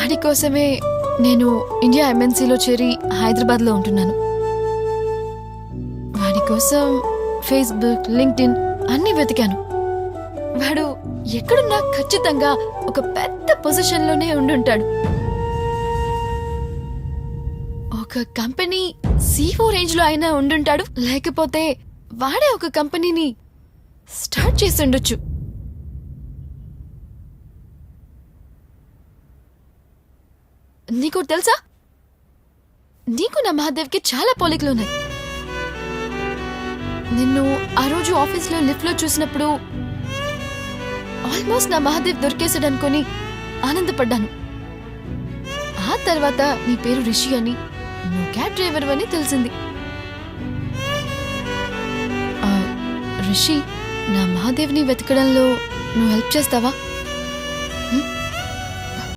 వాడి కోసమే నేను ఇండియా ఎంఎన్సీలో చేరి హైదరాబాద్లో ఉంటున్నాను. వాడి కోసం ఫేస్బుక్, లింక్డ్ఇన్ అన్నీ వెతికాను. వాడు ఎక్కడున్నా ఖచ్చితంగా ఒక పెద్ద పొజిషన్లోనే ఉండుంటాడు. ఒక కంపెనీ CEO రేంజ్లో అయినా ఉండుంటాడు, లేకపోతే వాడే ఒక కంపెనీని స్టార్ట్ చేసి ఉండొచ్చు. నీకు తెలుసా, నీకు నా మహాదేవ్కి చాలా పోలికలు ఉన్నాయి. నిన్ను ఆ రోజు ఆఫీస్లో లిఫ్ట్లో చూసినప్పుడు ఆల్మోస్ట్ నా మహాదేవ్ దొరికేసాడనుకొని ఆనందపడ్డాను. ఆ తర్వాత నీ పేరు రిషి అని, నువ్వు క్యాబ్ డ్రైవర్ అని తెలిసింది. రిషి, నా మహాదేవ్ని వెతకడంలో నువ్వు హెల్ప్ చేస్తావా?